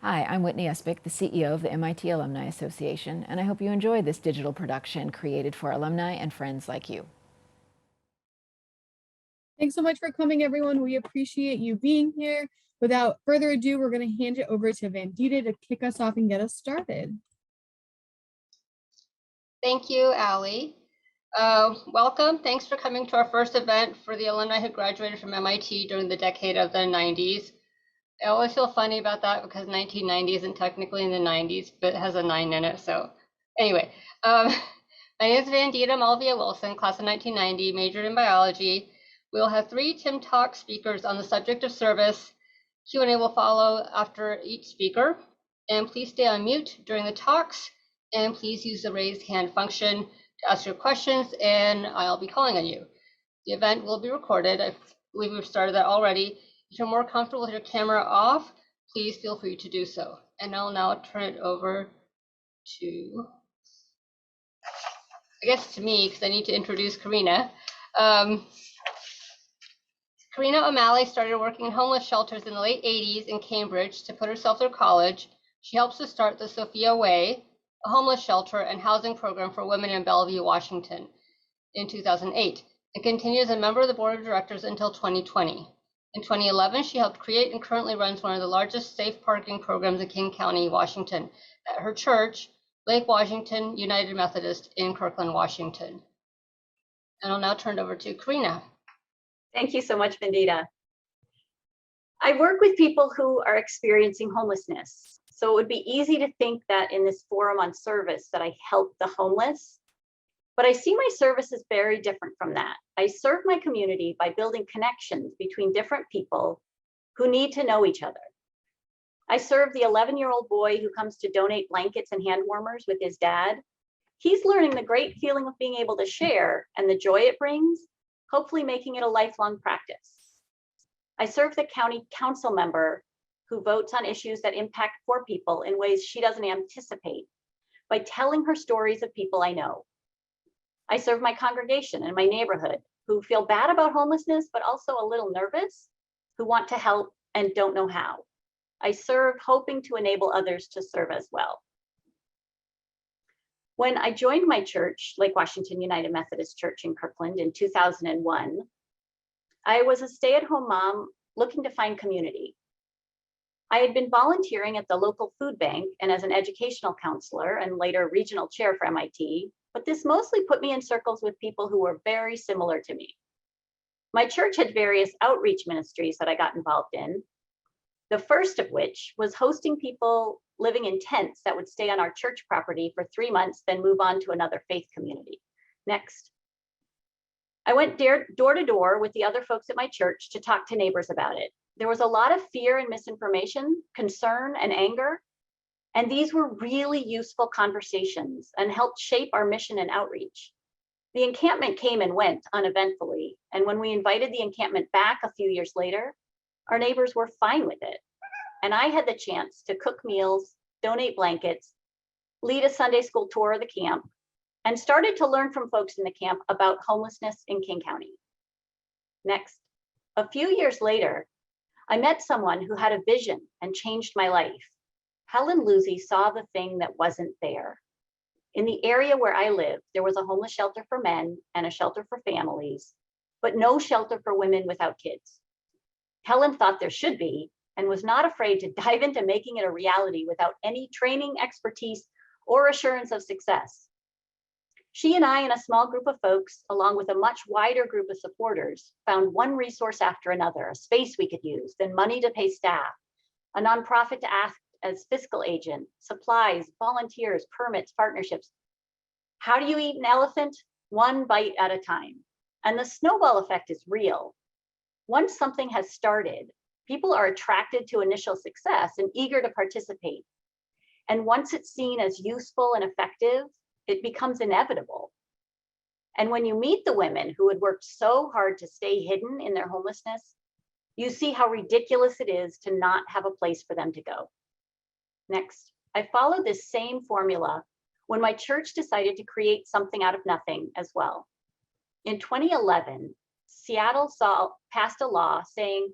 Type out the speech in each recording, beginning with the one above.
Hi, I'm Whitney Espich, the CEO of the MIT Alumni Association, and I hope you enjoy this digital production created for alumni and friends like you. Thanks so much for coming, everyone. We appreciate you being here. Without further ado, we're going to hand it over to Vandita to kick us off and get us started. Thank you, Allie. Welcome. Thanks for coming to our first event for the alumni who graduated from MIT during the decade of the 90s. I always feel funny about that because 1990 isn't technically in the 90s, but it has a 9 in it. So anyway, my name is Vandita Malvia Wilson, class of 1990, majored in biology. We'll have 3 TimTalks speakers on the subject of service. Q&A will follow after each speaker. And please stay on mute during the talks. And please use the raise hand function to ask your questions, and I'll be calling on you. The event will be recorded. I believe we've started that already. If you're more comfortable with your camera off, please feel free to do so. And I'll now turn it over to, I guess to me, because I need to introduce Karina. Karina O'Malley started working in homeless shelters in the late 80s in Cambridge to put herself through college. She helps to start the Sophia Way, a homeless shelter and housing program for women in Bellevue, Washington, in 2008, and continues as a member of the board of directors until 2020. In 2011, she helped create and currently runs one of the largest safe parking programs in King County, Washington, at her church, Lake Washington United Methodist in Kirkland, Washington. And I'll now turn it over to Karina. Thank you so much, Vandita. I work with people who are experiencing homelessness. So it would be easy to think that in this forum on service that I help the homeless, but I see my service as very different from that. I serve my community by building connections between different people who need to know each other. I serve the 11-year-old boy who comes to donate blankets and hand warmers with his dad. He's learning the great feeling of being able to share and the joy it brings, hopefully making it a lifelong practice. I serve the county council member who votes on issues that impact poor people in ways she doesn't anticipate by telling her stories of people I know. I serve my congregation and my neighborhood who feel bad about homelessness, but also a little nervous, who want to help and don't know how. I serve hoping to enable others to serve as well. When I joined my church, Lake Washington United Methodist Church in Kirkland in 2001, I was a stay-at-home mom looking to find community. I had been volunteering at the local food bank and as an educational counselor and later regional chair for MIT, but this mostly put me in circles with people who were very similar to me. My church had various outreach ministries that I got involved in, the first of which was hosting people living in tents that would stay on our church property for 3 months, then move on to another faith community. Next. I went door to door with the other folks at my church to talk to neighbors about it. There was a lot of fear and misinformation, concern and anger, and these were really useful conversations and helped shape our mission and outreach. The encampment came and went uneventfully, and when we invited the encampment back a few years later, our neighbors were fine with it. And I had the chance to cook meals, donate blankets, lead a Sunday school tour of the camp, and started to learn from folks in the camp about homelessness in King County. Next, a few years later, I met someone who had a vision and changed my life. Helen Lucy saw the thing that wasn't there. In the area where I lived, there was a homeless shelter for men and a shelter for families, but no shelter for women without kids. Helen thought there should be and was not afraid to dive into making it a reality without any training, expertise, or assurance of success. She and I and a small group of folks, along with a much wider group of supporters, found one resource after another, a space we could use, then money to pay staff, a nonprofit to act as fiscal agent, supplies, volunteers, permits, partnerships. How do you eat an elephant? One bite at a time. And the snowball effect is real. Once something has started, people are attracted to initial success and eager to participate. And once it's seen as useful and effective, it becomes inevitable. And when you meet the women who had worked so hard to stay hidden in their homelessness, you see how ridiculous it is to not have a place for them to go. Next, I followed this same formula when my church decided to create something out of nothing as well. In 2011, Seattle passed a law saying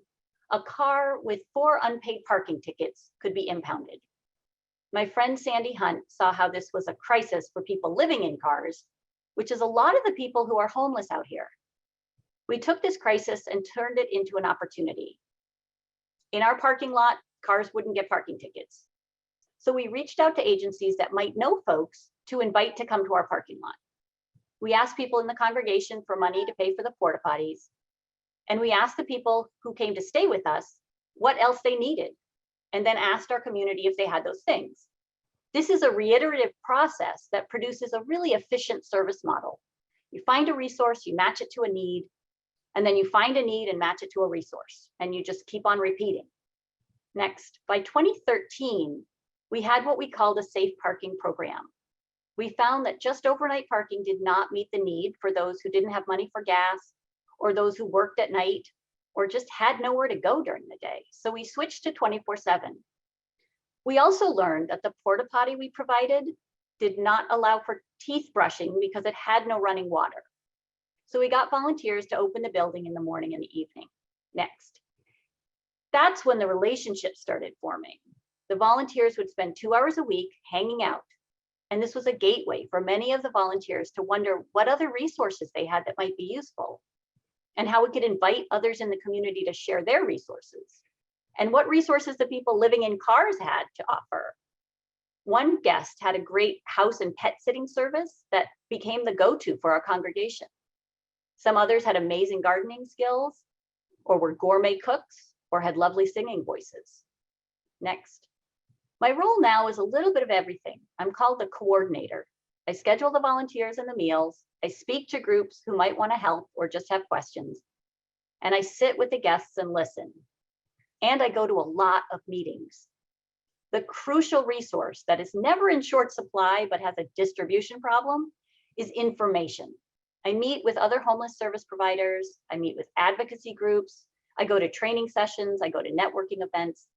a car with 4 unpaid parking tickets could be impounded. My friend Sandy Hunt saw how this was a crisis for people living in cars, which is a lot of the people who are homeless out here. We took this crisis and turned it into an opportunity. In our parking lot, cars wouldn't get parking tickets. So we reached out to agencies that might know folks to invite to come to our parking lot. We asked people in the congregation for money to pay for the porta potties. And we asked the people who came to stay with us what else they needed, and then asked our community if they had those things. This is a reiterative process that produces a really efficient service model. You find a resource, you match it to a need, and then you find a need and match it to a resource, and you just keep on repeating. Next, by 2013, we had what we called a safe parking program. We found that just overnight parking did not meet the need for those who didn't have money for gas, or those who worked at night, or just had nowhere to go during the day. So we switched to 24/7. We also learned that the porta potty we provided did not allow for teeth brushing because it had no running water. So we got volunteers to open the building in the morning and the evening. Next. That's when the relationship started forming. The volunteers would spend 2 hours a week hanging out. And this was a gateway for many of the volunteers to wonder what other resources they had that might be useful, and how we could invite others in the community to share their resources, and what resources the people living in cars had to offer. One guest had a great house and pet sitting service that became the go-to for our congregation. Some others had amazing gardening skills, or were gourmet cooks, or had lovely singing voices. Next. My role now is a little bit of everything. I'm called the coordinator. I schedule the volunteers and the meals. I speak to groups who might want to help or just have questions. And I sit with the guests and listen. And I go to a lot of meetings. The crucial resource that is never in short supply but has a distribution problem is information. I meet with other homeless service providers. I meet with advocacy groups. I go to training sessions. I go to networking events.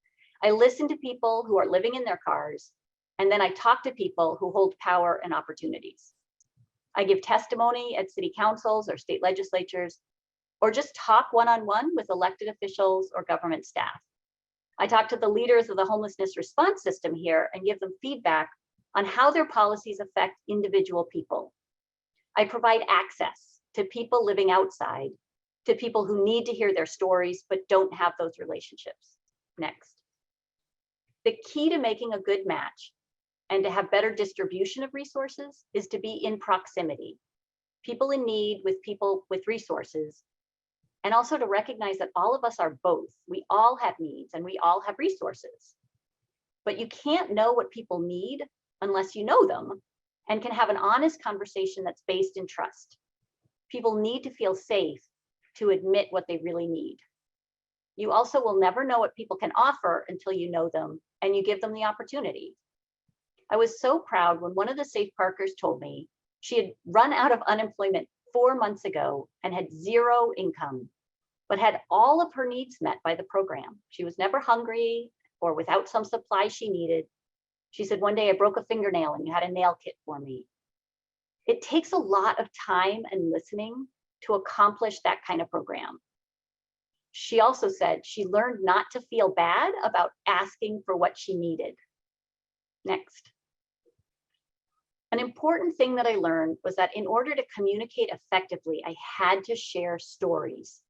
I listen to people who are living in their cars, and then I talk to people who hold power and opportunities. I give testimony at city councils or state legislatures, or just talk one-on-one with elected officials or government staff. I talk to the leaders of the homelessness response system here and give them feedback on how their policies affect individual people. I provide access to people living outside, to people who need to hear their stories but don't have those relationships. Next. The key to making a good match and to have better distribution of resources is to be in proximity. People in need with people with resources, and also to recognize that all of us are both. We all have needs and we all have resources. But you can't know what people need unless you know them and can have an honest conversation that's based in trust. People need to feel safe to admit what they really need. You also will never know what people can offer until you know them and you give them the opportunity. I was so proud when one of the Safe Parkers told me she had run out of unemployment 4 months ago and had 0 income, but had all of her needs met by the program. She was never hungry or without some supply she needed. She said, one day I broke a fingernail and you had a nail kit for me. It takes a lot of time and listening to accomplish that kind of program. She also said she learned not to feel bad about asking for what she needed. Next. An important thing that I learned was that in order to communicate effectively, I had to share stories.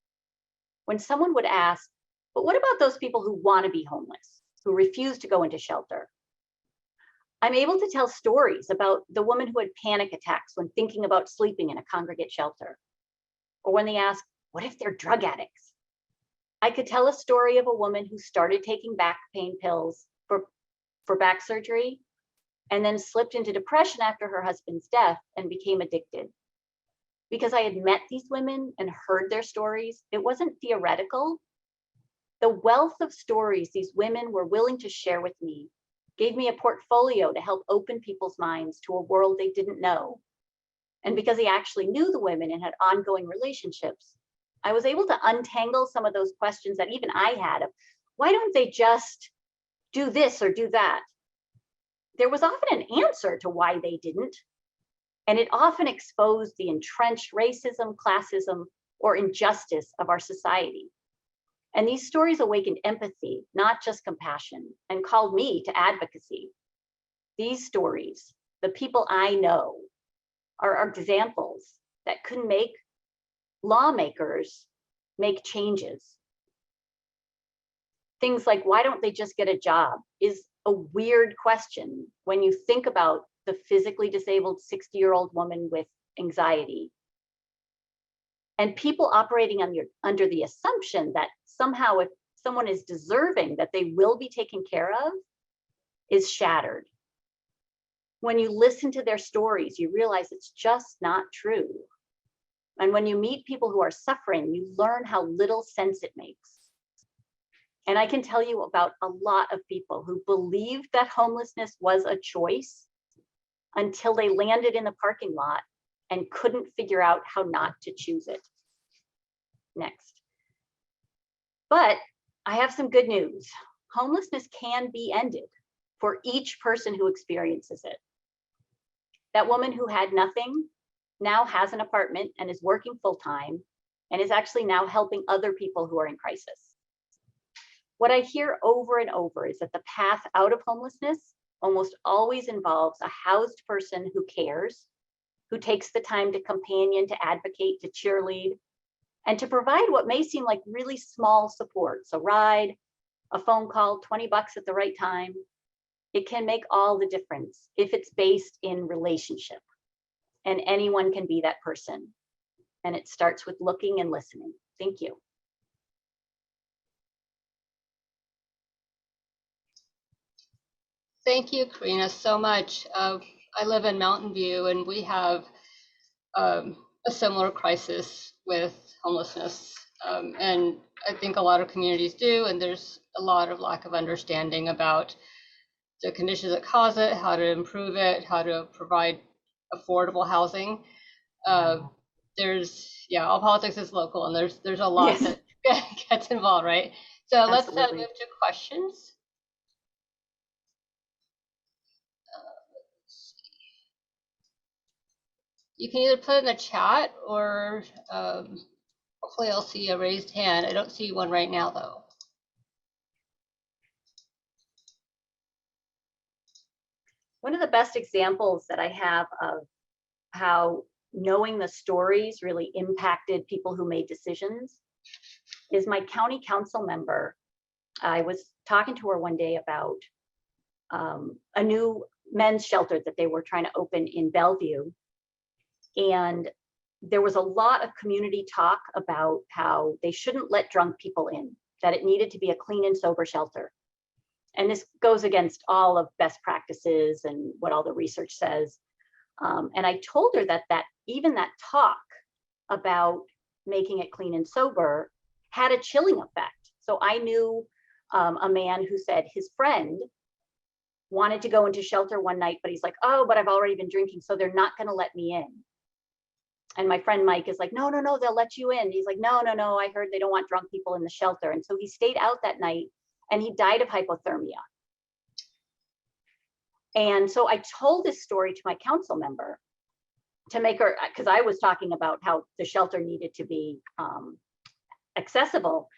When someone would ask, but what about those people who want to be homeless, who refuse to go into shelter? I'm able to tell stories about the woman who had panic attacks when thinking about sleeping in a congregate shelter. Or when they ask, what if they're drug addicts? I could tell a story of a woman who started taking back pain pills for back surgery and then slipped into depression after her husband's death and became addicted. Because I had met these women and heard their stories, it wasn't theoretical. The wealth of stories these women were willing to share with me gave me a portfolio to help open people's minds to a world they didn't know. And because I actually knew the women and had ongoing relationships, I was able to untangle some of those questions that even I had of, why don't they just do this or do that? There was often an answer to why they didn't, and it often exposed the entrenched racism, classism, or injustice of our society. And these stories awakened empathy, not just compassion, and called me to advocacy. These stories, the people I know, are examples that can make lawmakers make changes. Things like, why don't they just get a job, is a weird question when you think about the physically disabled 60-year-old woman with anxiety. And people operating under the assumption that somehow if someone is deserving, that they will be taken care of, is shattered. When you listen to their stories, you realize it's just not true. And when you meet people who are suffering, you learn how little sense it makes. And I can tell you about a lot of people who believed that homelessness was a choice until they landed in the parking lot and couldn't figure out how not to choose it. Next. But I have some good news. Homelessness can be ended for each person who experiences it. That woman who had nothing now has an apartment and is working full-time and is actually now helping other people who are in crisis. What I hear over and over is that the path out of homelessness almost always involves a housed person who cares, who takes the time to companion, to advocate, to cheerlead, and to provide what may seem like really small supports, a ride, a phone call, 20 bucks at the right time. It can make all the difference if it's based in relationship, and anyone can be that person. And it starts with looking and listening. Thank you. Thank you, Karina, so much. I live in Mountain View, and we have a similar crisis with homelessness. And I think a lot of communities do, and there's a lot of lack of understanding about the conditions that cause it, how to improve it, how to provide affordable housing. All politics is local, and there's a lot Yes. that gets involved, right? So let's move Absolutely. to questions. You can either put it in the chat or hopefully I'll see a raised hand. I don't see one right now though. One of the best examples that I have of how knowing the stories really impacted people who made decisions is my county council member. I was talking to her one day about a new men's shelter that they were trying to open in Bellevue. And there was a lot of community talk about how they shouldn't let drunk people in, that it needed to be a clean and sober shelter. And this goes against all of best practices and what all the research says. And I told her that even that talk about making it clean and sober had a chilling effect. So I knew a man who said his friend wanted to go into shelter one night, but he's like, oh, but I've already been drinking, so they're not going to let me in. And my friend Mike is like, no, they'll let you in. He's like, no, I heard they don't want drunk people in the shelter. And so he stayed out that night and he died of hypothermia. And so I told this story to my council member to make her, because I was talking about how the shelter needed to be accessible.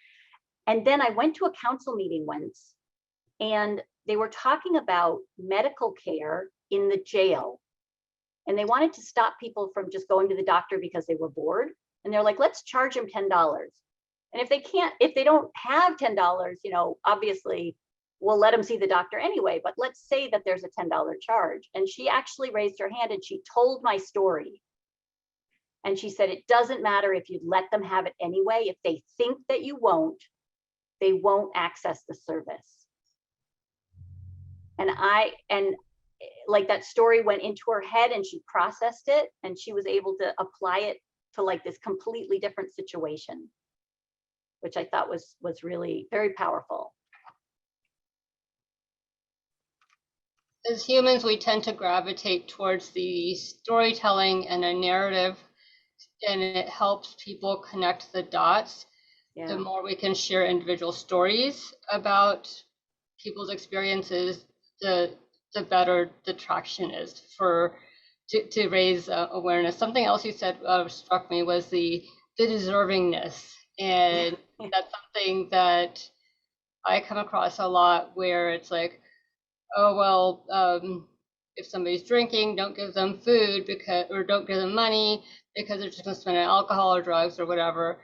And then I went to a council meeting once and they were talking about medical care in the jail. And they wanted to stop people from just going to the doctor because they were bored. And they're like, let's charge them $10. And if they don't have $10, obviously we'll let them see the doctor anyway, but let's say that there's a $10 charge. And she actually raised her hand and she told my story. And she said, it doesn't matter if you let them have it anyway. If they think that you won't, they won't access the service. And like that story went into her head and she processed it and she was able to apply it to like this completely different situation, which I thought was really very powerful. As humans, we tend to gravitate towards the storytelling and a narrative, and it helps people connect the dots. Yeah. The more we can share individual stories about people's experiences, the better the traction is to raise awareness. Something else you said struck me was the deservingness, and That's something that I come across a lot where it's like, oh, well, if somebody's drinking, don't give them food or don't give them money because they're just going to spend it on alcohol or drugs or whatever.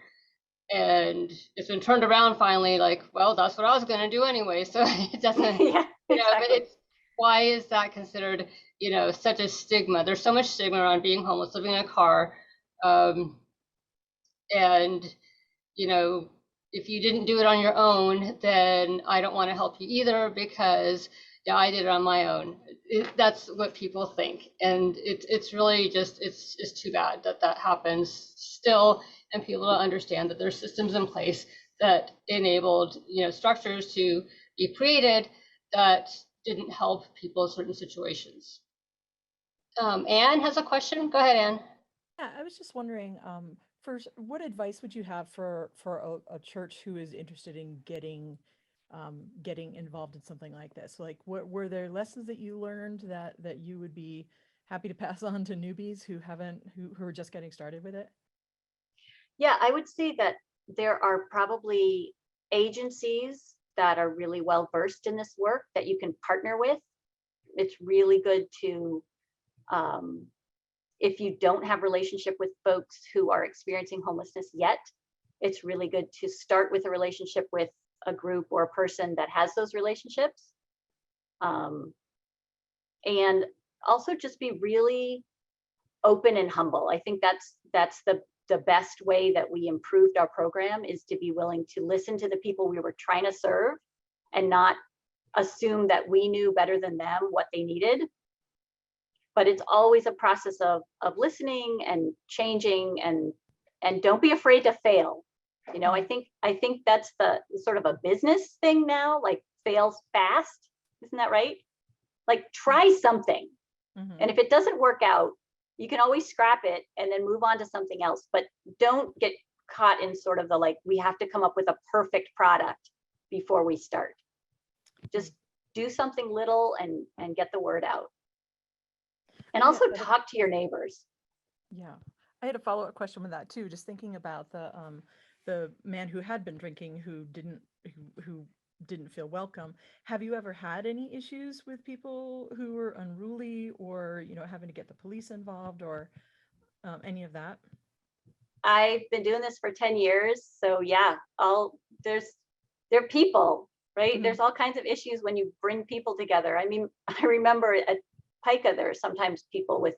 And it's been turned around finally, like, well, that's what I was going to do anyway. So it doesn't, Yeah, but exactly. why is that considered, such a stigma? There's so much stigma around being homeless, living in a car. Um, and, you know, if you didn't do it on your own, then I don't want to help you either because yeah, I did it on my own. That's what people think, and it's really just it's too bad that that happens still, and people don't understand that there's systems in place that enabled structures to be created that didn't help people in certain situations. Anne has a question. Go ahead, Anne. Yeah, I was just wondering, first, what advice would you have for a church who is interested in getting involved in something like this? Like, what were there lessons that you learned that you would be happy to pass on to newbies who are just getting started with it? Yeah, I would say that there are probably agencies that are really well versed in this work that you can partner with. It's really good to, if you don't have relationship with folks who are experiencing homelessness yet, it's really good to start with a relationship with a group or a person that has those relationships. And also just be really open and humble. I think that's the best way that we improved our program, is to be willing to listen to the people we were trying to serve and not assume that we knew better than them what they needed. But it's always a process of listening and changing, and don't be afraid to fail. I think that's the sort of a business thing now, like fails fast. Isn't that right? Like, try something. Mm-hmm. And if it doesn't work out, you can always scrap it and then move on to something else. But don't get caught in sort of the, like, we have to come up with a perfect product before we start. Just do something little and get the word out. And also talk to your neighbors. Yeah, I had a follow-up question with that too. Just thinking about the man who had been drinking who didn't feel welcome. Have you ever had any issues with people who were unruly, or having to get the police involved, or any of that? I've been doing this for 10 years, so yeah, they're people, right? Mm-hmm. There's all kinds of issues when you bring people together. I mean, I remember at Pica, there are sometimes people with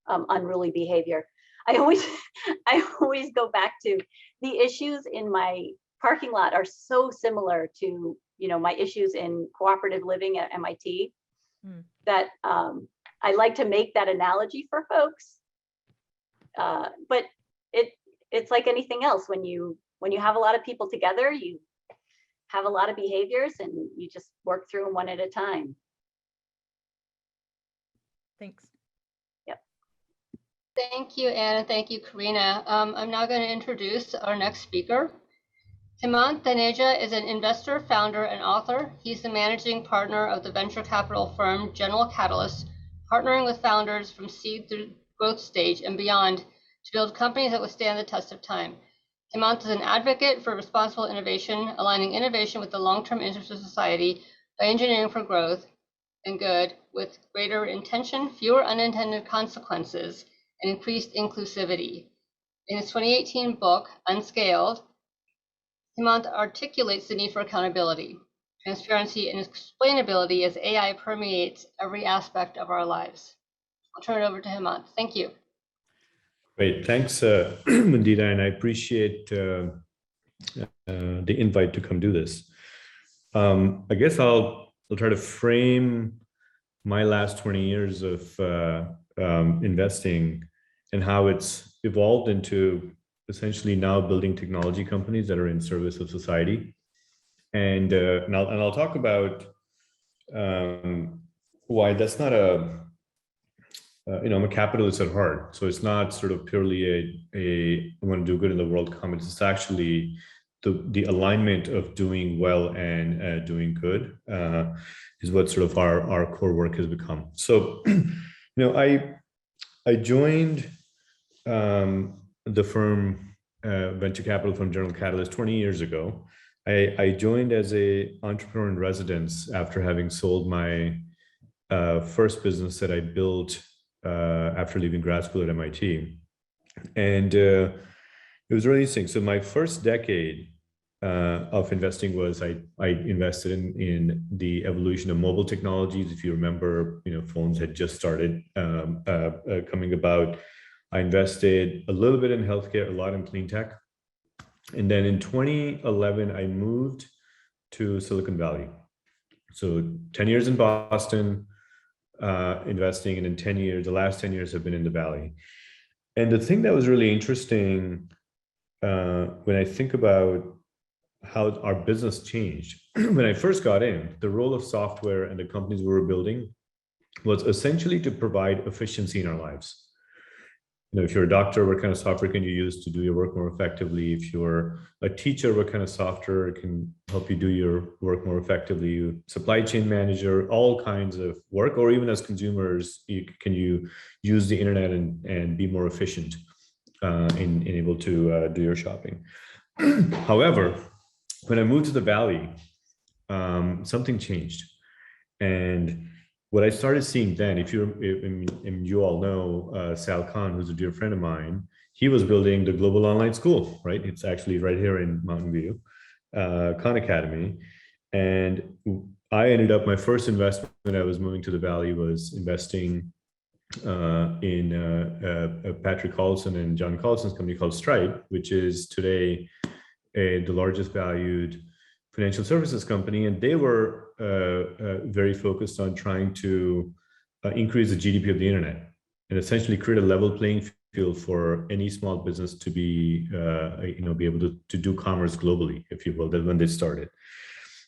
unruly behavior. I always go back to the issues in my parking lot are so similar to my issues in cooperative living at MIT, that I like to make that analogy for folks. But it's like anything else. When you have a lot of people together, you have a lot of behaviors, and you just work through them one at a time. Thanks. Yep. Thank you, Anne, and thank you, Karina. I'm now going to introduce our next speaker. Hemant Taneja is an investor, founder, and author. He's the managing partner of the venture capital firm General Catalyst, partnering with founders from seed through growth stage and beyond to build companies that withstand the test of time. Hemant is an advocate for responsible innovation, aligning innovation with the long-term interests of society by engineering for growth and good with greater intention, fewer unintended consequences, and increased inclusivity. In his 2018 book, Unscaled, Hemant articulates the need for accountability, transparency, and explainability as AI permeates every aspect of our lives. I'll turn it over to Hemant. Thank you. Great, thanks, Mandita, and I appreciate the invite to come do this. I guess I'll try to frame my last 20 years of investing and how it's evolved into essentially now building technology companies that are in service of society. And I'll talk about why that's not I'm a capitalist at heart. So it's not sort of purely I want to do good in the world comment. It's actually the alignment of doing well and doing good is what sort of our core work has become. So, I joined the firm venture capital from General Catalyst 20 years ago. I joined as a entrepreneur in residence after having sold my first business that I built after leaving grad school at MIT. And it was really interesting. So my first decade of investing was I invested in the evolution of mobile technologies. If you remember, phones had just started coming about. I invested a little bit in healthcare, a lot in clean tech. And then in 2011, I moved to Silicon Valley. So 10 years in Boston, investing, and in 10 years, the last 10 years have been in the Valley. And the thing that was really interesting when I think about how our business changed, when I first got in, the role of software and the companies we were building was essentially to provide efficiency in our lives. If you're a doctor, what kind of software can you use to do your work more effectively? If you're a teacher, what kind of software can help you do your work more effectively? Supply chain manager, all kinds of work, or even as consumers, can you use the internet and be more efficient in able to do your shopping? However, when I moved to the Valley, something changed. And what I started seeing then, you all know Sal Khan, who's a dear friend of mine, he was building the global online school, right? It's actually right here in Mountain View, Khan Academy. And I ended up, my first investment when I was moving to the Valley was investing in Patrick Collison and John Collison's company called Stripe, which is today the largest valued financial services company. And they were very focused on trying to increase the GDP of the internet and essentially create a level playing field for any small business to be able to do commerce globally, if you will. That's when they started.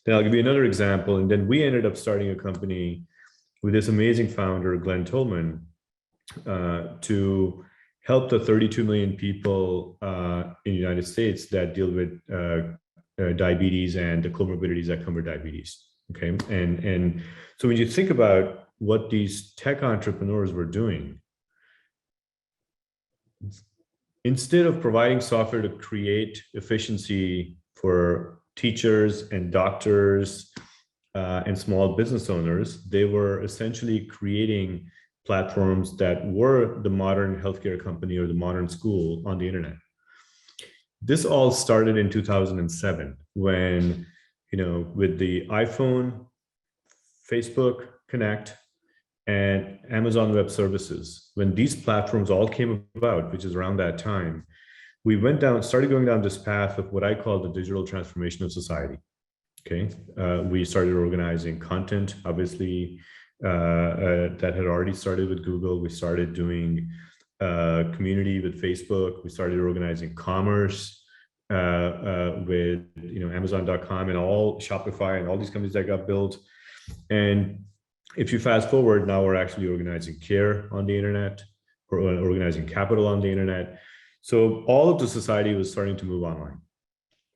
Then I'll give you another example. And then we ended up starting a company with this amazing founder, Glenn Tolman, to help the 32 million people in the United States that deal with diabetes and the comorbidities that come with diabetes. Okay, and so when you think about what these tech entrepreneurs were doing, instead of providing software to create efficiency for teachers and doctors and small business owners, they were essentially creating platforms that were the modern healthcare company or the modern school on the internet. This all started in 2007 when, with the iPhone, Facebook Connect, and Amazon Web Services, when these platforms all came about, which is around that time, we started going down this path of what I call the digital transformation of society. Okay, we started organizing content, obviously, that had already started with Google. We started doing community with Facebook. We started organizing commerce with Amazon.com and all Shopify and all these companies that got built. And if you fast forward, now we're actually organizing care on the internet, or organizing capital on the internet. So all of the society was starting to move online,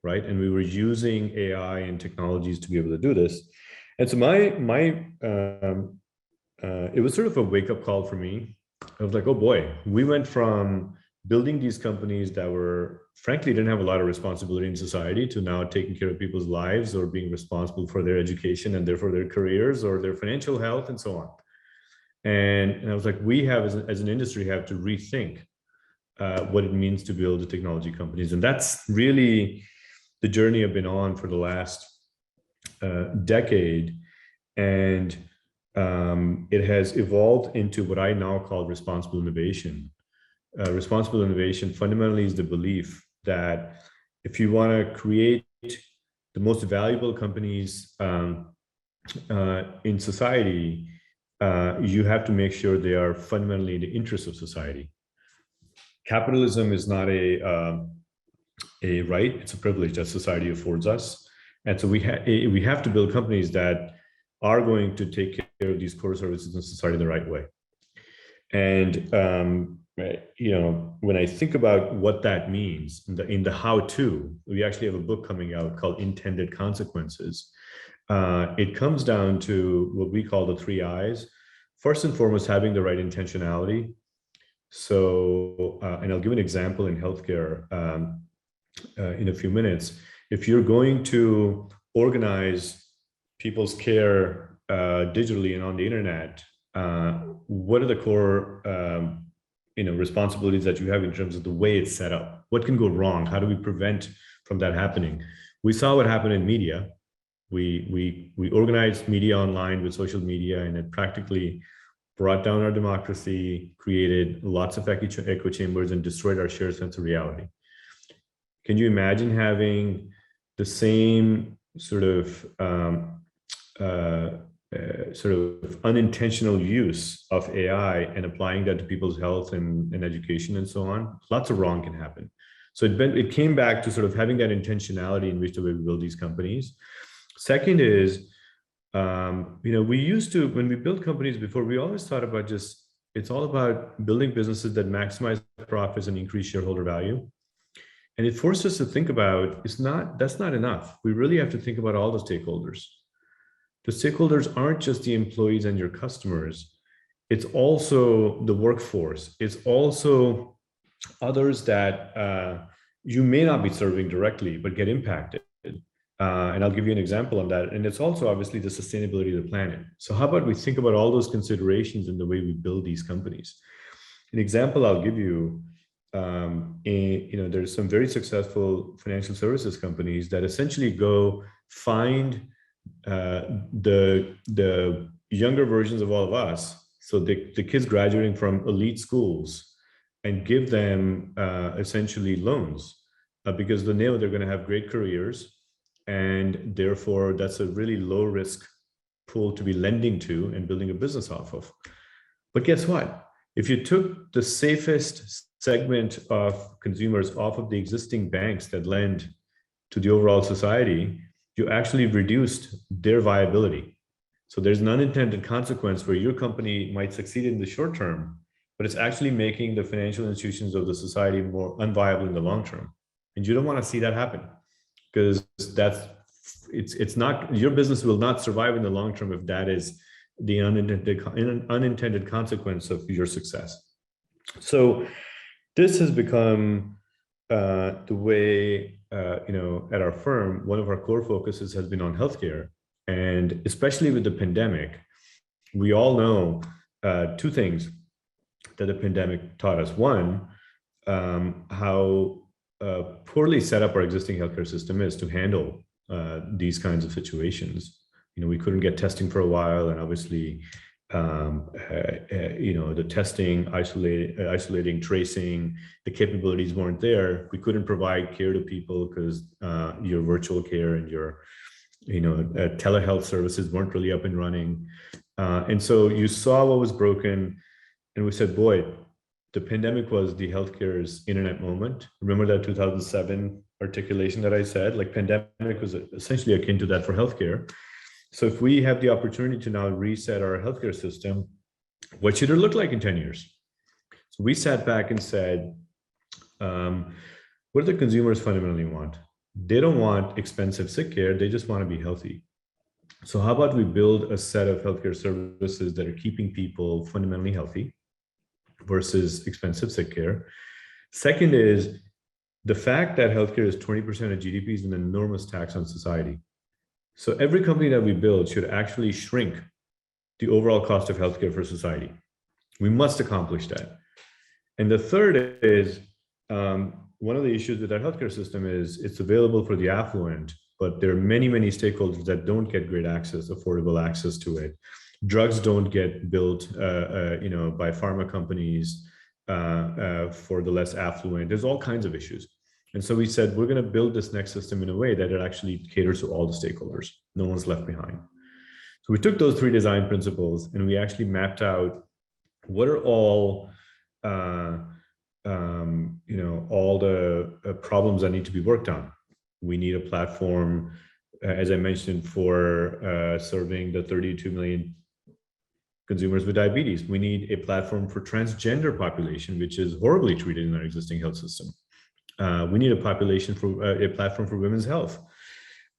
right? And we were using AI and technologies to be able to do this. And so it was sort of a wake-up call for me. I was like, oh boy, we went from building these companies that were, frankly, didn't have a lot of responsibility in society to now taking care of people's lives or being responsible for their education and therefore their careers or their financial health and so on. And I was like, we have, as an industry, have to rethink what it means to build the technology companies. And that's really the journey I've been on for the last decade. And it has evolved into what I now call responsible innovation. Responsible innovation fundamentally is the belief that if you want to create the most valuable companies in society, you have to make sure they are fundamentally in the interest of society. Capitalism is not a right, it's a privilege that society affords us. And so we have to build companies that are going to take care of these core services in society the right way. And when I think about what that means in the how-to, we actually have a book coming out called Intended Consequences. It comes down to what we call the 3 I's. First and foremost, having the right intentionality. So, and I'll give an example in healthcare. in a few minutes. If you're going to organize people's care digitally and on the internet, what are the core responsibilities that you have in terms of the way it's set up? What can go wrong? How do we prevent from that happening? We saw what happened in media. We organized media online with social media, and it practically brought down our democracy, created lots of echo chambers, and destroyed our shared sense of reality. Can you imagine having the same sort of unintentional use of AI and applying that to people's health and education and so on? Lots of wrong can happen. So it came back to sort of having that intentionality in which the way we build these companies. Second is, we used to, when we built companies before, we always thought about it's all about building businesses that maximize profits and increase shareholder value. And it forced us to think about, that's not enough. We really have to think about all the stakeholders. The stakeholders aren't just the employees and your customers. It's also the workforce. It's also others that you may not be serving directly, but get impacted. And I'll give you an example on that. And it's also obviously the sustainability of the planet. So how about we think about all those considerations in the way we build these companies? An example I'll give you, there's some very successful financial services companies that essentially go find the younger versions of all of us, so the kids graduating from elite schools, and give them essentially loans because they know they're going to have great careers. And therefore, that's a really low risk pool to be lending to and building a business off of. But guess what? If you took the safest segment of consumers off of the existing banks that lend to the overall society, you actually reduced their viability. So there's an unintended consequence where your company might succeed in the short term, but it's actually making the financial institutions of the society more unviable in the long term. And you don't want to see that happen, because it's not, your business will not survive in the long term if that is the unintended consequence of your success. So this has become the way, at our firm, one of our core focuses has been on healthcare. And especially with the pandemic, we all know two things that the pandemic taught us. One, how poorly set up our existing healthcare system is to handle these kinds of situations. We couldn't get testing for a while, and obviously, the testing, isolating, tracing, the capabilities weren't there. We couldn't provide care to people because your virtual care and your, telehealth services weren't really up and running. And so you saw what was broken, and we said, boy, the pandemic was the healthcare's internet moment. Remember that 2007 articulation that I said? Like, pandemic was essentially akin to that for healthcare. So if we have the opportunity to now reset our healthcare system, what should it look like in 10 years? So we sat back and said, what do the consumers fundamentally want? They don't want expensive sick care. They just want to be healthy. So how about we build a set of healthcare services that are keeping people fundamentally healthy versus expensive sick care? Second is the fact that healthcare is 20% of GDP is an enormous tax on society. So every company that we build should actually shrink the overall cost of healthcare for society. We must accomplish that. And the third is, one of the issues with our healthcare system is it's available for the affluent, but there are many, many stakeholders that don't get great access, affordable access to it. Drugs don't get built, by pharma companies for the less affluent. There's all kinds of issues. And so we said, we're going to build this next system in a way that it actually caters to all the stakeholders. No one's left behind. So we took those three design principles and we actually mapped out what are all, all the problems that need to be worked on. We need a platform, as I mentioned, for serving the 32 million consumers with diabetes. We need a platform for transgender population, which is horribly treated in our existing health system. We need a platform for women's health.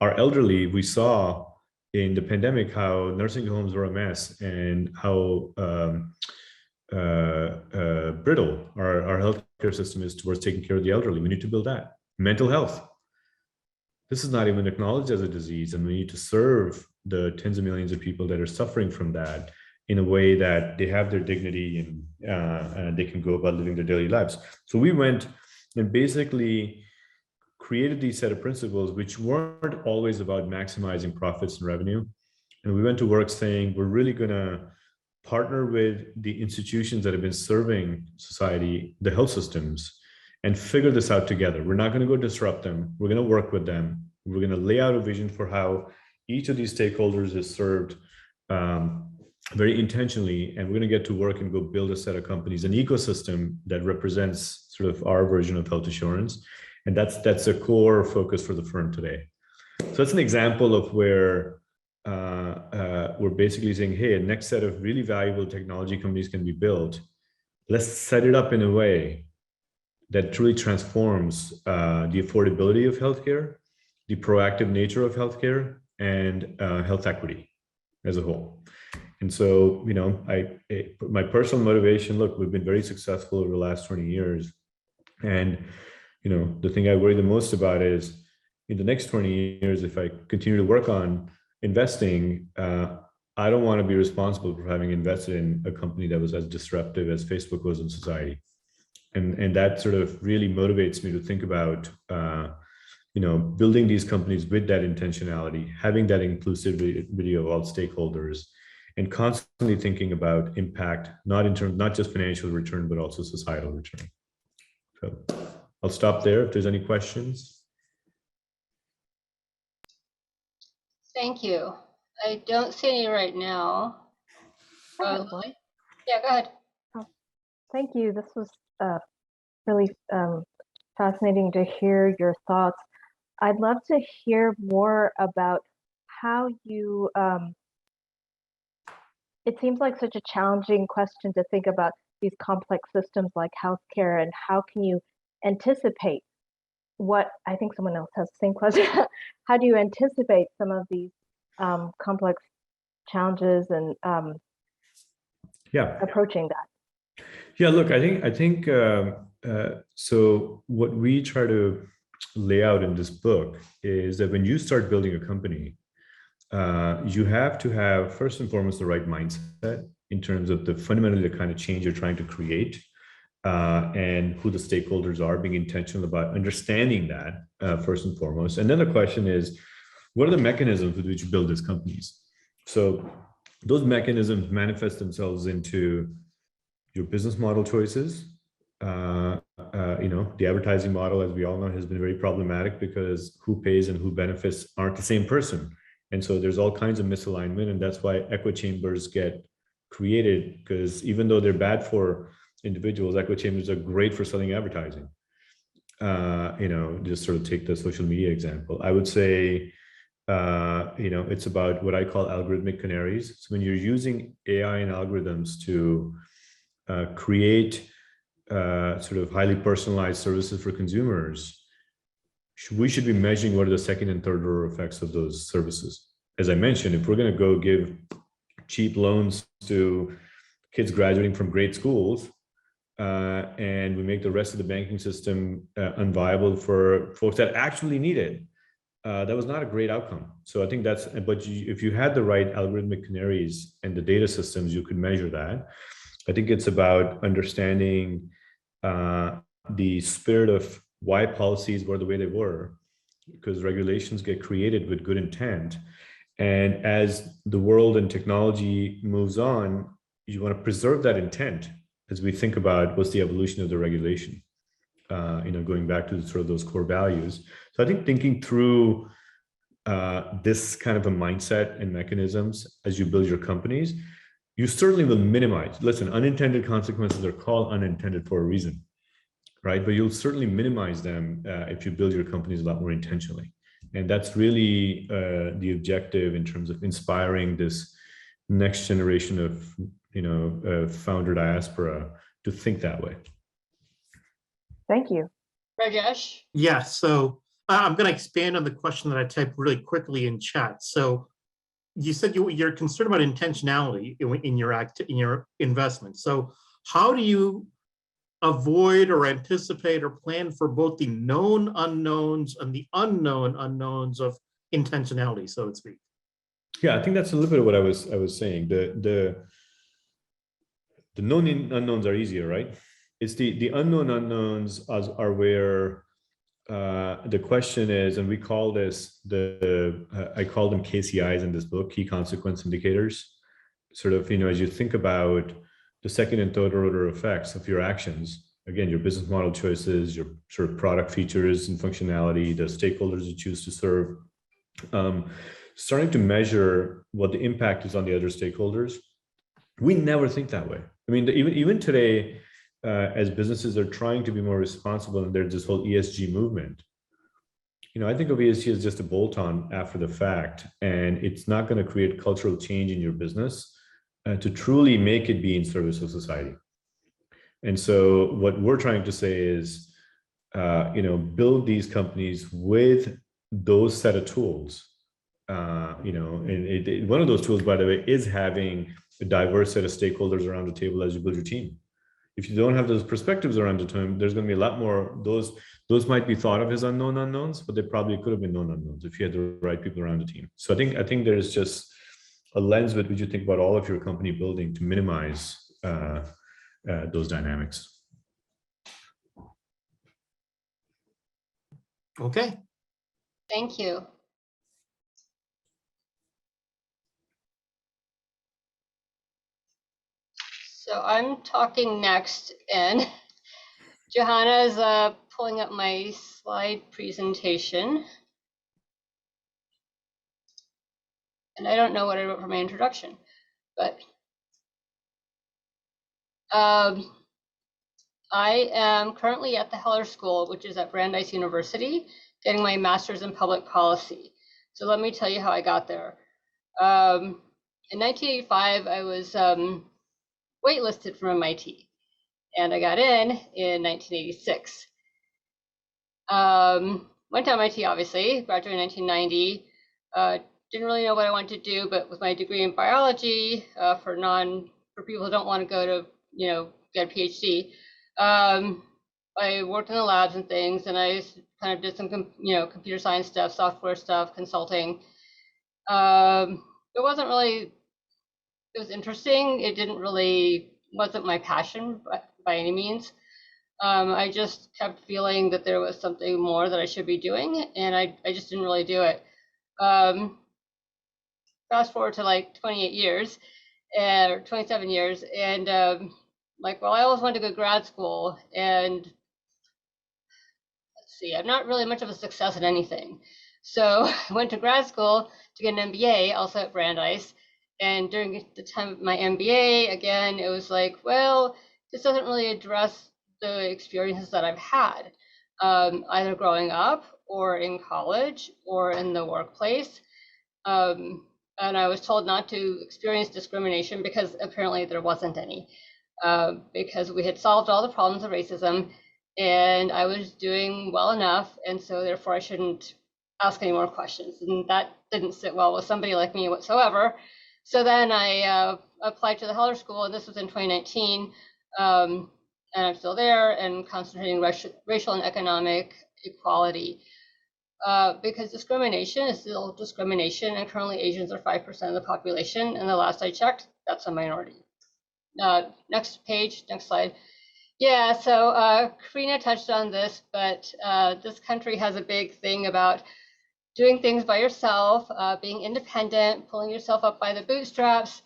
Our elderly, we saw in the pandemic how nursing homes were a mess and how brittle our healthcare system is towards taking care of the elderly. We need to build that. mental health. This is not even acknowledged as a disease, and we need to serve the tens of millions of people that are suffering from that in a way that they have their dignity and they can go about living their daily lives. So we went and basically created these set of principles, which weren't always about maximizing profits and revenue. And we went to work saying, we're really going to partner with the institutions that have been serving society, the health systems, and figure this out together. We're not going to go disrupt them. We're going to work with them. We're going to lay out a vision for how each of these stakeholders is served very intentionally. And we're going to get to work and go build a set of companies, an ecosystem that represents sort of our version of health assurance. And that's a core focus for the firm today. So that's an example of where we're basically saying, hey, a next set of really valuable technology companies can be built. Let's set it up in a way that truly transforms the affordability of healthcare, the proactive nature of healthcare, and health equity as a whole. And so, you know, my personal motivation, look, we've been very successful over the last 20 years. And, you know, the thing I worry the most about is in the next 20 years, if I continue to work on investing, I don't want to be responsible for having invested in a company that was as disruptive as Facebook was in society. And that sort of really motivates me to think about, you know, building these companies with that intentionality, having that inclusivity of all stakeholders, and constantly thinking about impact, not just financial return, but also societal return. So I'll stop there if there's any questions. Thank you. I don't see any right now. Lily? Yeah, go ahead. Thank you. This was really fascinating to hear your thoughts. I'd love to hear more about how you, it seems like such a challenging question to think about these complex systems like healthcare, and how can you anticipate what, I think someone else has the same question. How do you anticipate some of these complex challenges and approaching that? Yeah, look, I think so what we try to lay out in this book is that when you start building a company, you have to have, first and foremost, the right mindset in terms of fundamentally the kind of change you're trying to create, and who the stakeholders are, being intentional about understanding that first and foremost. And then the question is, what are the mechanisms with which you build these companies? So those mechanisms manifest themselves into your business model choices. You know, the advertising model, as we all know, has been very problematic because who pays and who benefits aren't the same person. And so there's all kinds of misalignment, and that's why echo chambers get created, because even though they're bad for individuals, echo chambers are great for selling advertising. You know, just sort of take the social media example. I would say, you know, it's about what I call algorithmic canaries. So when you're using AI and algorithms to create sort of highly personalized services for consumers, we should be measuring what are the second and third order effects of those services. As I mentioned, if we're going to go give cheap loans to kids graduating from great schools, and we make the rest of the banking system unviable for folks that actually need it, that was not a great outcome. So I think that's, but if you had the right algorithmic canaries and the data systems, you could measure that. I think it's about understanding the spirit of why policies were the way they were, because regulations get created with good intent. And as the world and technology moves on, you want to preserve that intent as we think about what's the evolution of the regulation, you know, going back to sort of those core values. So I think thinking through this kind of a mindset and mechanisms as you build your companies, you certainly will minimize, listen, unintended consequences are called unintended for a reason, right? But you'll certainly minimize them if you build your companies a lot more intentionally. And that's really the objective in terms of inspiring this next generation of, you know, founder diaspora to think that way. Thank you. Rajesh? Yeah, so I'm going to expand on the question that I typed really quickly in chat. So you said you're concerned about intentionality in your investment. So how do you avoid or anticipate or plan for both the known unknowns and the unknown unknowns of intentionality, so to speak. Yeah, I think that's a little bit of what I was saying. The known unknowns are easier, right? It's the unknown unknowns are where the question is, and we call this I call them KCIs in this book, key consequence indicators. Sort of, as you think about the second and third order effects of your actions, again, your business model choices, your sort of product features and functionality, the stakeholders you choose to serve, starting to measure what the impact is on the other stakeholders. We never think that way. I mean, even today, as businesses are trying to be more responsible, and there's this whole ESG movement, I think of ESG as just a bolt-on after the fact, and it's not going to create cultural change in your business to truly make it be in service of society. And so what we're trying to say is, build these companies with those set of tools. And one of those tools, by the way, is having a diverse set of stakeholders around the table as you build your team. If you don't have those perspectives around the time, there's going to be a lot more. Those might be thought of as unknown unknowns, but they probably could have been known unknowns if you had the right people around the team. So I think there's just a lens with which you think about all of your company building to minimize those dynamics. Okay. Thank you. So I'm talking next, and Johanna is pulling up my slide presentation. And I don't know what I wrote for my introduction, but I am currently at the Heller School, which is at Brandeis University, getting my master's in public policy. So let me tell you how I got there. In 1985, I was waitlisted from MIT, and I got in 1986. Went to MIT, obviously, graduated in 1990. Didn't really know what I wanted to do, but with my degree in biology, for people who don't want to go to, get a PhD, I worked in the labs and things, and I kind of did some, computer science stuff, software stuff, consulting. It wasn't really, it was interesting. It wasn't my passion by any means. I just kept feeling that there was something more that I should be doing, and I just didn't really do it. Fast forward to like 28 years or 27 years, and I always wanted to go to grad school, and let's see, I'm not really much of a success at anything. So I went to grad school to get an MBA, also at Brandeis. And during the time of my MBA, again, it was like, well, this doesn't really address the experiences that I've had, either growing up or in college or in the workplace. And I was told not to experience discrimination because apparently there wasn't any, because we had solved all the problems of racism and I was doing well enough. And so therefore I shouldn't ask any more questions. And that didn't sit well with somebody like me whatsoever. So then I applied to the Heller School, and this was in 2019, and I'm still there and concentrating racial and economic equality, because discrimination is still discrimination, and currently Asians are 5% of the population, and the last I checked, that's a minority. Next page, next slide. Yeah, so Karina touched on this, but this country has a big thing about doing things by yourself, being independent, pulling yourself up by the bootstraps.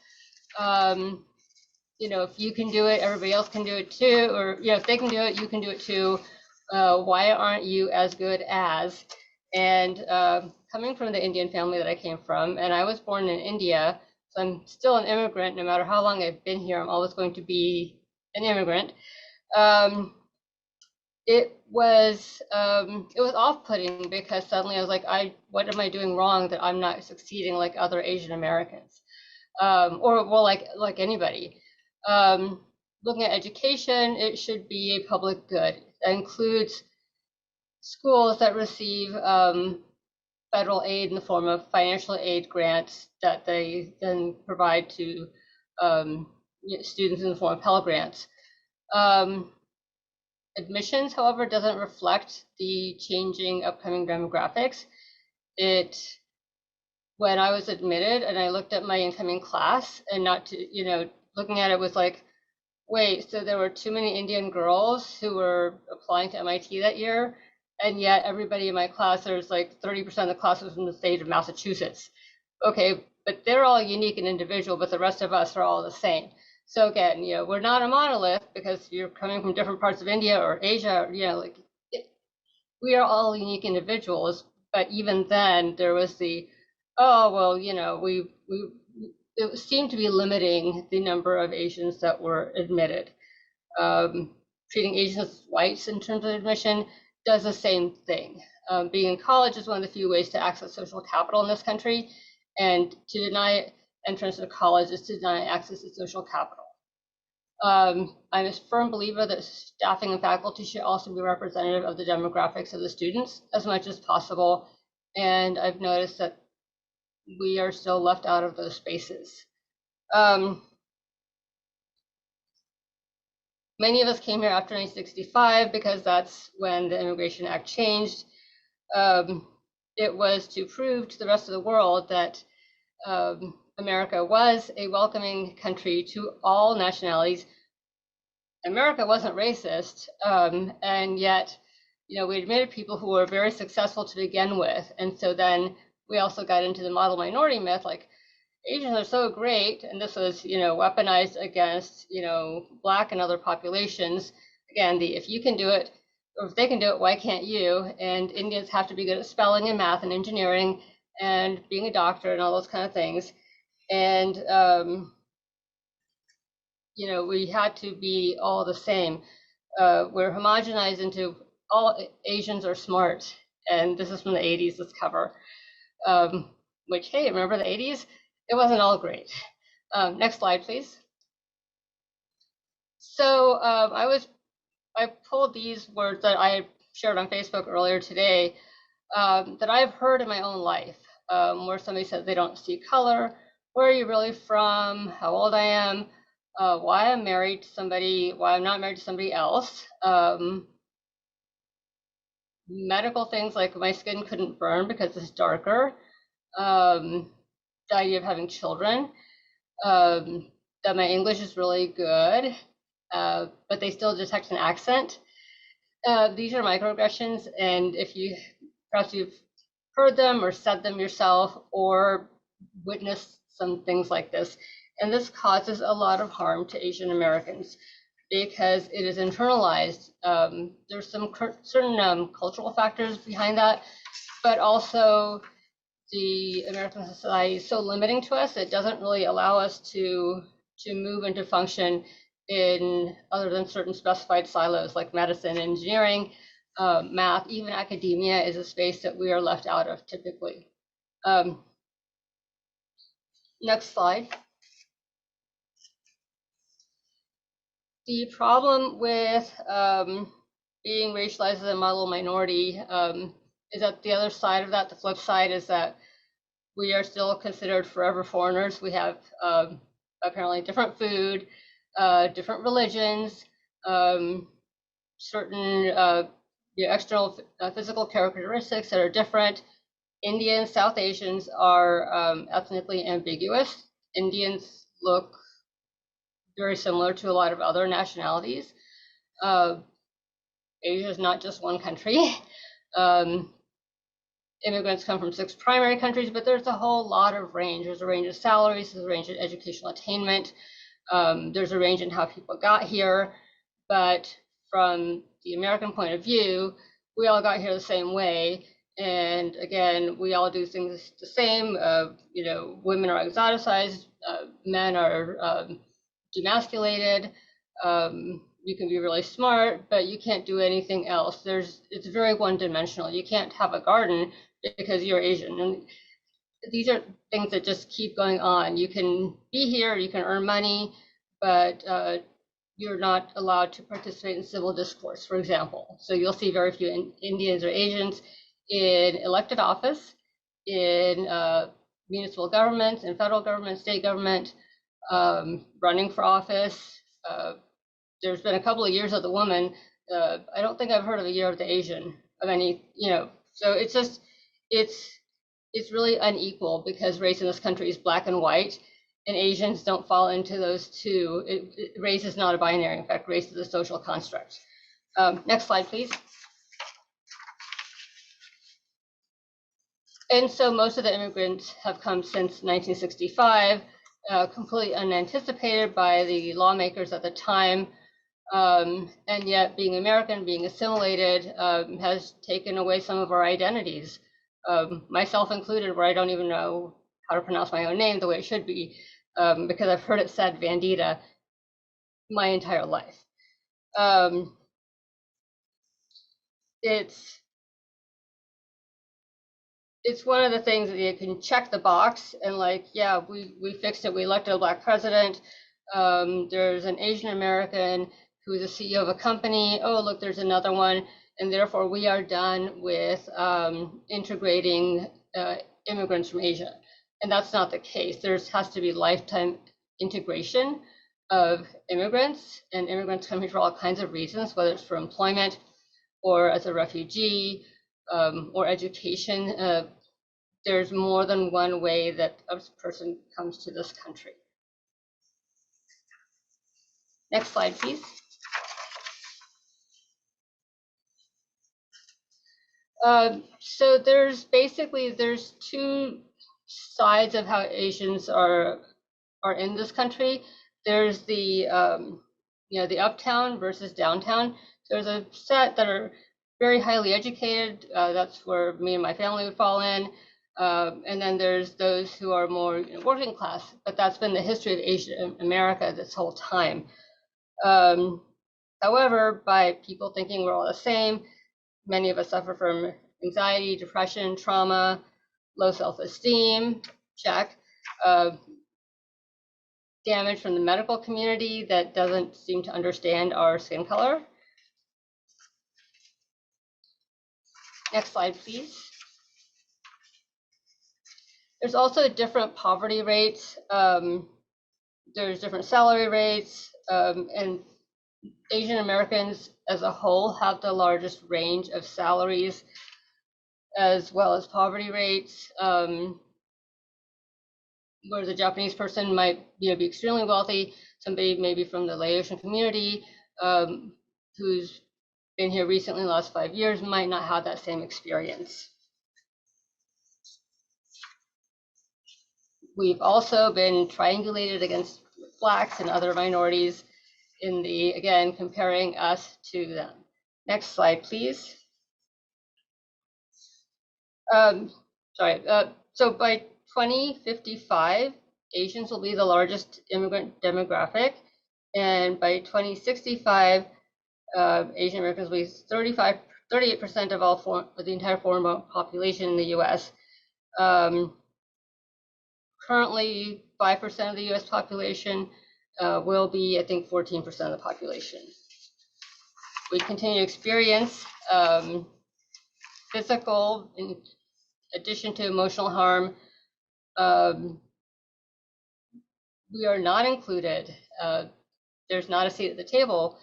If you can do it, everybody else can do it too. Or, if they can do it, you can do it too. Why aren't you as good as? And coming from the Indian family that I came from, and I was born in India, so I'm still an immigrant. No matter how long I've been here, I'm always going to be an immigrant. It was off-putting because suddenly I was like, what am I doing wrong that I'm not succeeding like other Asian Americans, or well, like anybody. Looking at education, it should be a public good. That includes schools that receive federal aid in the form of financial aid grants that they then provide to students in the form of Pell Grants. Admissions, however, doesn't reflect the changing upcoming demographics. When I was admitted and I looked at my incoming class, and not to, looking at it was like, wait, so there were too many Indian girls who were applying to MIT that year, and yet everybody in my class, there's like 30% of the class was from the state of Massachusetts. Okay, but they're all unique and individual, but the rest of us are all the same. So again, we're not a monolith because you're coming from different parts of India or Asia, we are all unique individuals. But even then, there was it seemed to be limiting the number of Asians that were admitted. Treating Asians as whites in terms of admission does the same thing. Being in college is one of the few ways to access social capital in this country, and to deny entrance to college is to deny access to social capital. I'm a firm believer that staffing and faculty should also be representative of the demographics of the students as much as possible, and I've noticed that we are still left out of those spaces. Many of us came here after 1965 because that's when the Immigration Act changed. It was to prove to the rest of the world that America was a welcoming country to all nationalities. America wasn't racist, and yet, we admitted people who were very successful to begin with. And so then we also got into the model minority myth, like Asians are so great, and this was, weaponized against, Black and other populations. Again, if you can do it, or if they can do it, why can't you? And Indians have to be good at spelling and math and engineering and being a doctor and all those kind of things. And, we had to be all the same. We're homogenized into all Asians are smart. And this is from the 80s, this cover, which, hey, remember the 80s? It wasn't all great. Next slide, please. So I pulled these words that I shared on Facebook earlier today that I've heard in my own life, where somebody says they don't see color, where are you really from, how old I am, why I'm married to somebody, why I'm not married to somebody else. Medical things like my skin couldn't burn because it's darker. The idea of having children, that my English is really good, but they still detect an accent. These are microaggressions, and if perhaps you've heard them or said them yourself or witnessed some things like this, and this causes a lot of harm to Asian Americans because it is internalized. There's some certain cultural factors behind that, but also the American society is so limiting to us, it doesn't really allow us to move into function in other than certain specified silos like medicine, engineering, math, even academia is a space that we are left out of typically. Next slide. The problem with being racialized as a model minority is that the other side of that, the flip side, is that we are still considered forever foreigners. We have apparently different food, different religions, certain external physical characteristics that are different. Indians, South Asians are ethnically ambiguous. Indians look very similar to a lot of other nationalities. Asia is not just one country. Immigrants come from 6 primary countries, but there's a whole lot of range. There's a range of salaries, there's a range of educational attainment, there's a range in how people got here. But from the American point of view, we all got here the same way. And again, we all do things the same. Women are exoticized, men are demasculated. You can be really smart, but you can't do anything else. It's very one-dimensional. You can't have a garden because you're Asian. And these are things that just keep going on. You can be here, you can earn money, but you're not allowed to participate in civil discourse, for example. So you'll see very few Indians or Asians in elected office, in municipal government, in federal government, state government, running for office. There's been a couple of years of the woman I don't think I've heard of a year of the Asian of any, so it's just, it's really unequal because race in this country is black and white, and Asians don't fall into those two. Race is not a binary. In fact, race is a social construct. Next slide, please. And so most of the immigrants have come since 1965, completely unanticipated by the lawmakers at the time. And yet being American, being assimilated, has taken away some of our identities, myself included, where I don't even know how to pronounce my own name the way it should be, because I've heard it said Vandita my entire life. It's one of the things that you can check the box and like, yeah, we fixed it. We elected a black president. There's an Asian American who's the CEO of a company. Oh, look, there's another one. And therefore we are done with integrating immigrants from Asia. And that's not the case. There has to be lifetime integration of immigrants, and immigrants coming for all kinds of reasons, whether it's for employment or as a refugee, or education. There's more than one way that a person comes to this country. Next slide, please. So there's two sides of how Asians are in this country. There's the the uptown versus downtown. There's a set that are very highly educated. That's where me and my family would fall in. And then there's those who are more working class, but that's been the history of Asian America this whole time. However, by people thinking we're all the same, many of us suffer from anxiety, depression, trauma, low self-esteem, check, damage from the medical community that doesn't seem to understand our skin color. Next slide, please. There's also different poverty rates. There's different salary rates, and Asian Americans as a whole have the largest range of salaries as well as poverty rates. Whereas a Japanese person might be extremely wealthy, somebody maybe from the Laotian community who's been here recently, the last 5 years, might not have that same experience. We've also been triangulated against Blacks and other minorities in the, again, comparing us to them. Next slide, please. So by 2055, Asians will be the largest immigrant demographic. And by 2065, Asian Americans will be 38% of the entire foreign population in the US. Currently, 5% of the US population will be, I think, 14% of the population. We continue to experience physical, in addition to emotional harm. We are not included. There's not a seat at the table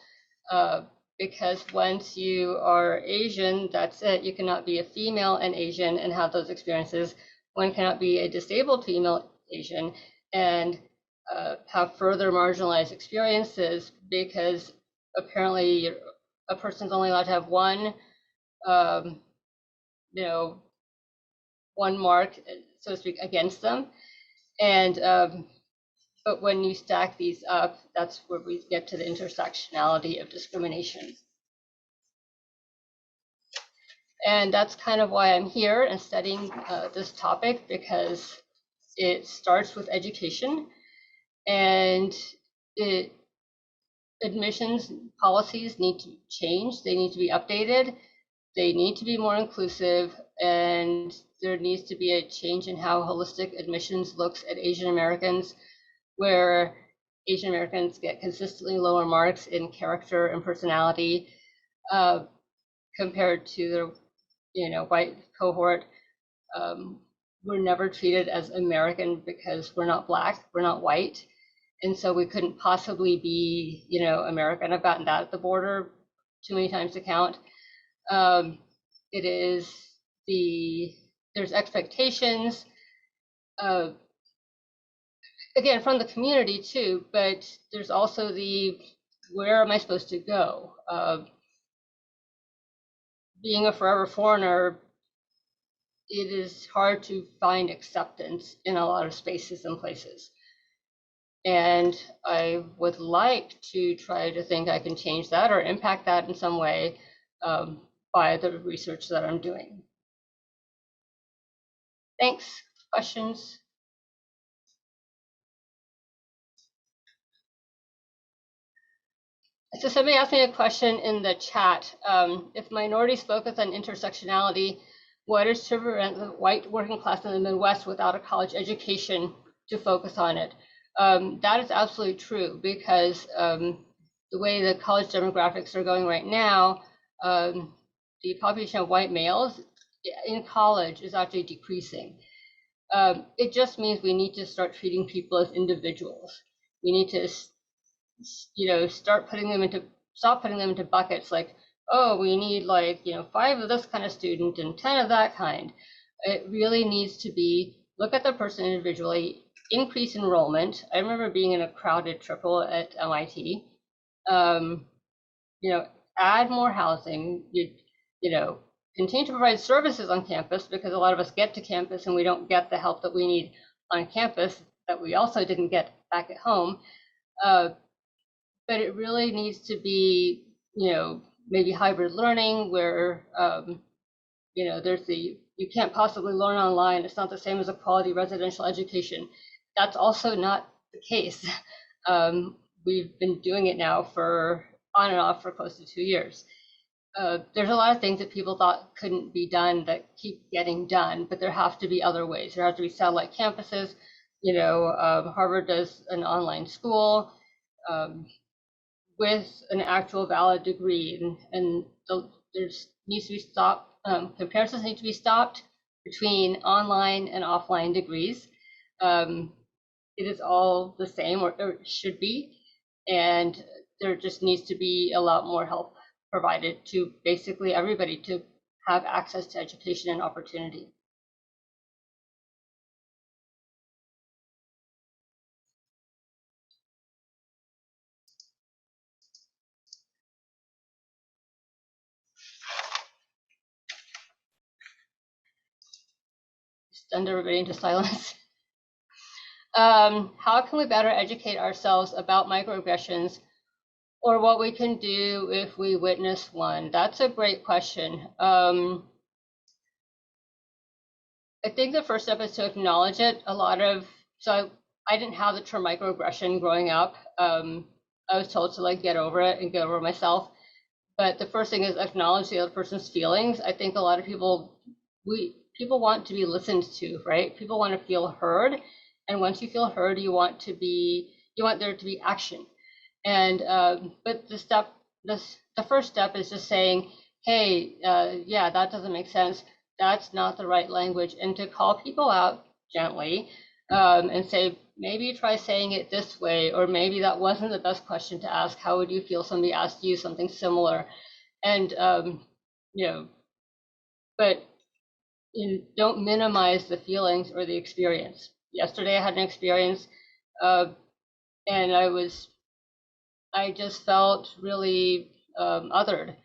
because once you are Asian, that's it. You cannot be a female and Asian and have those experiences. One cannot be a disabled female Asian and have further marginalized experiences because apparently a person's only allowed to have one, one mark, so to speak, against them. And but when you stack these up, that's where we get to the intersectionality of discrimination. And that's kind of why I'm here and studying this topic, because it starts with education, and admissions policies need to change. They need to be updated. They need to be more inclusive, and there needs to be a change in how holistic admissions looks at Asian Americans, where Asian Americans get consistently lower marks in character and personality compared to the white cohort. We're never treated as American because we're not Black, we're not white, and so we couldn't possibly be American. I've gotten that at the border too many times to count. It is there's expectations, again, from the community too, but there's also where am I supposed to go? Being a forever foreigner, it is hard to find acceptance in a lot of spaces and places. And I would like to try to think I can change that or impact that in some way by the research that I'm doing. Thanks. Questions? So somebody asked me a question in the chat. If minorities focus on intersectionality, what is to prevent the white working class in the Midwest without a college education to focus on it? That is absolutely true, because the way the college demographics are going right now, the population of white males in college is actually decreasing. It just means we need to start treating people as individuals. We need to stop putting them into buckets like, oh, we need 5 of this kind of student and 10 of that kind. It really needs to be, look at the person individually, increase enrollment. I remember being in a crowded triple at MIT. Add more housing, continue to provide services on campus, because a lot of us get to campus and we don't get the help that we need on campus that we also didn't get back at home. But it really needs to be, maybe hybrid learning where, you can't possibly learn online. It's not the same as a quality residential education. That's also not the case. We've been doing it now on and off for close to 2 years. There's a lot of things that people thought couldn't be done that keep getting done, but there have to be other ways. There have to be satellite campuses. Harvard does an online school with an actual valid degree, and needs to be stopped. Comparisons need to be stopped between online and offline degrees. It is all the same, or it should be, and there just needs to be a lot more help provided to basically everybody to have access to education and opportunity. Stunned everybody into silence. How can we better educate ourselves about microaggressions, or what we can do if we witness one? That's a great question. I think the first step is to acknowledge it. So I didn't have the term microaggression growing up. I was told to get over it and get over myself. But the first thing is acknowledge the other person's feelings. I think a lot of people want to be listened to, right? People want to feel heard. And once you feel heard, you want there to be action. And but the first step is just saying, hey, yeah, that doesn't make sense. That's not the right language. And to call people out gently and say, maybe try saying it this way, or maybe that wasn't the best question to ask. How would you feel somebody asked you something similar? And but don't minimize the feelings or the experience. Yesterday I had an experience and I just felt really othered,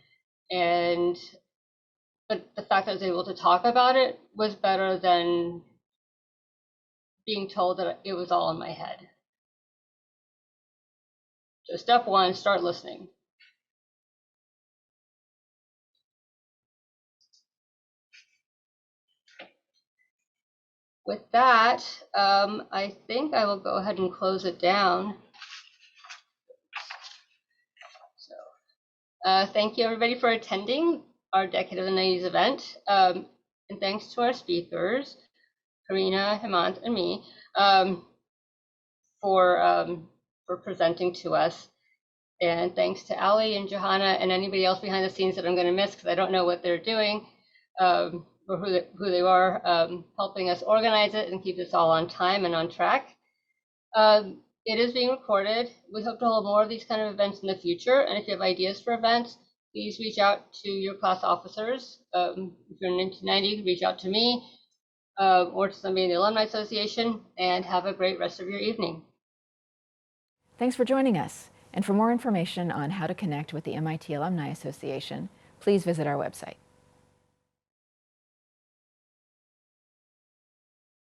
but the fact that I was able to talk about it was better than being told that it was all in my head. So step one, start listening. With that, I think I will go ahead and close it down. So, thank you everybody for attending our Decade of the 90s event. And thanks to our speakers, Karina, Hemant, and me, for presenting to us. And thanks to Ali and Johanna and anybody else behind the scenes that I'm going to miss because I don't know what they're doing. Or who they are, helping us organize it and keep this all on time and on track. It is being recorded. We hope to hold more of these kind of events in the future. And if you have ideas for events, please reach out to your class officers. If you're in 1990, reach out to me or to somebody in the Alumni Association, and have a great rest of your evening. Thanks for joining us. And for more information on how to connect with the MIT Alumni Association, please visit our website.